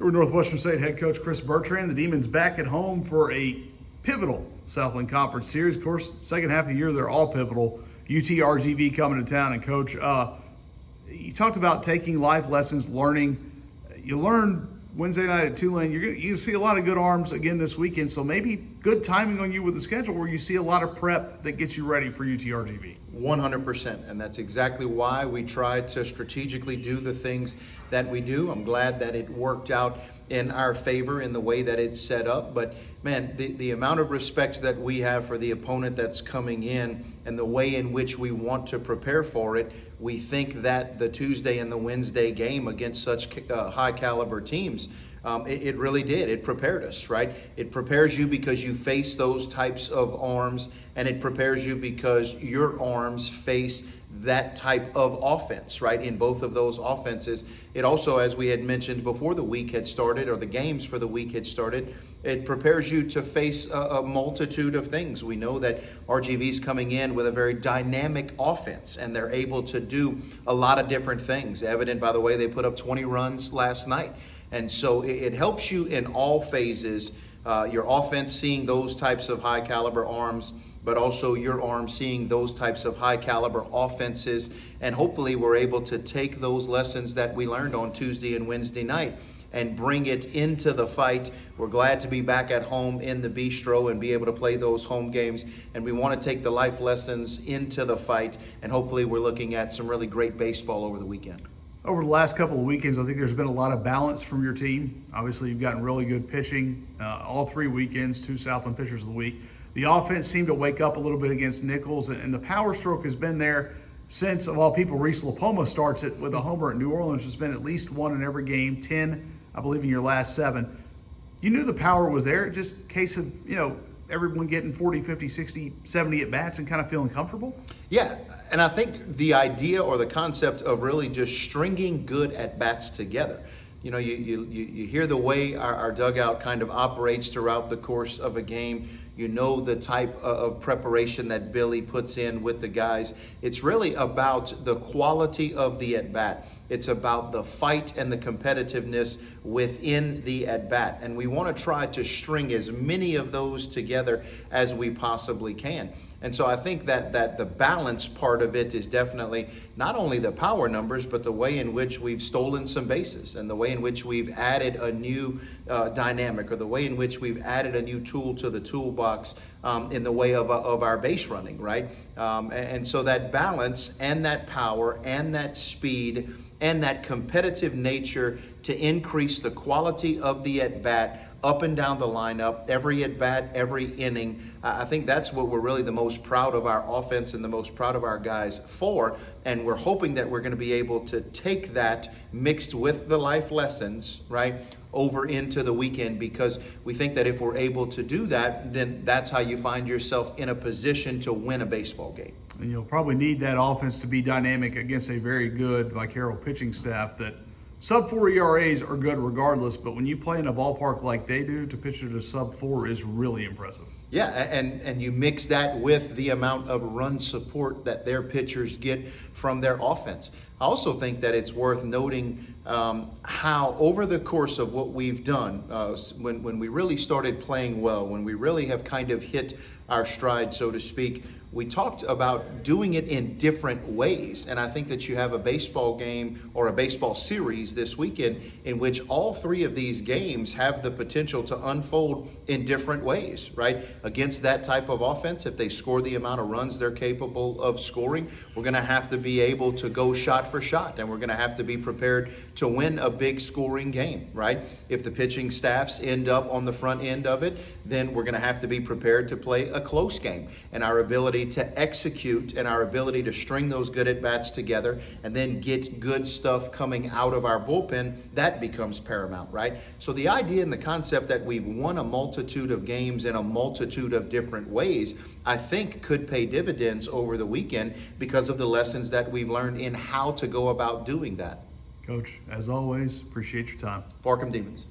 We're Northwestern State head coach Chris Bertrand. The Demons back at home for a pivotal Southland Conference series. Of course, second half of the year, they're all pivotal. UTRGV coming to town. And Coach, you talked about taking life lessons, learning. You learned Wednesday night at Tulane. You're going to see a lot of good arms again this weekend. So maybe good timing on you with the schedule where you see a lot of prep that gets you ready for UTRGV. 100%, and that's exactly why we try to strategically do the things that we do. I'm glad that it worked out in our favor in the way that it's set up. But man, the amount of respect that we have for the opponent that's coming in and the way in which we want to prepare for it, we think that the Tuesday and the Wednesday game against such high caliber teams, it really did. It prepared us, right? It prepares you because you face those types of arms, and it prepares you because your arms face that type of offense, right? In both of those offenses. It also, as we had mentioned before the week had started, or the games for the week had started, it prepares you to face a multitude of things. We know that RGV's coming in with a very dynamic offense, and they're able to do a lot of different things. Evident by the way they put up 20 runs last night. And so it helps you in all phases, your offense seeing those types of high caliber arms, but also your arms seeing those types of high caliber offenses. And hopefully we're able to take those lessons that we learned on Tuesday and Wednesday night and bring it into the fight. We're glad to be back at home in the Bistro and be able to play those home games. And we want to take the life lessons into the fight. And hopefully we're looking at some really great baseball over the weekend. Over the last couple of weekends, I think there's been a lot of balance from your team. Obviously, you've gotten really good pitching all 3 weekends, 2 Southland pitchers of the week. The offense seemed to wake up a little bit against Nichols, and the power stroke has been there since, of all people, Reese LaPoma starts it with a homer at New Orleans. There's been at least 1 in every game, 10, I believe, in your last 7. You knew the power was there, just a case of, everyone getting 40, 50, 60, 70 at-bats and kind of feeling comfortable? Yeah, and I think the idea or the concept of really just stringing good at-bats together. You hear the way our dugout kind of operates throughout the course of a game. You know the type of preparation that Billy puts in with the guys. It's really about the quality of the at-bat. It's about the fight and the competitiveness within the at-bat. And we want to try to string as many of those together as we possibly can. And so I think that the balance part of it is definitely not only the power numbers, but the way in which we've stolen some bases and the way in which we've added a new dynamic, or the way in which we've added a new tool to the toolbox in the way of our base running, right? And so that balance and that power and that speed and that competitive nature to increase the quality of the at-bat up and down the lineup, every at-bat, every inning. I think that's what we're really the most proud of our offense and the most proud of our guys for. And we're hoping that we're going to be able to take that mixed with the life lessons, right, over into the weekend, because we think that if we're able to do that, then that's how you find yourself in a position to win a baseball game. And you'll probably need that offense to be dynamic against a very good Vaquero pitching staff that sub-4 ERAs are good regardless, but when you play in a ballpark like they do, to pitch at a sub-4 is really impressive. Yeah, and you mix that with the amount of run support that their pitchers get from their offense. I also think that it's worth noting how over the course of what we've done, when we really started playing well, when we really have kind of hit our stride, so to speak, we talked about doing it in different ways. And I think that you have a baseball game or a baseball series this weekend in which all 3 of these games have the potential to unfold in different ways, right? Against that type of offense, if they score the amount of runs they're capable of scoring, we're going to have to be able to go shot for shot, and we're going to have to be prepared to win a big scoring game, right? If the pitching staffs end up on the front end of it, then we're going to have to be prepared to play a close game. And our ability to execute and our ability to string those good at-bats together and then get good stuff coming out of our bullpen, that becomes paramount, right? So the idea and the concept that we've won a multitude of games in a multitude of different ways, I think could pay dividends over the weekend because of the lessons that we've learned in how to go about doing that. Coach, as always, appreciate your time. Farcom Demons.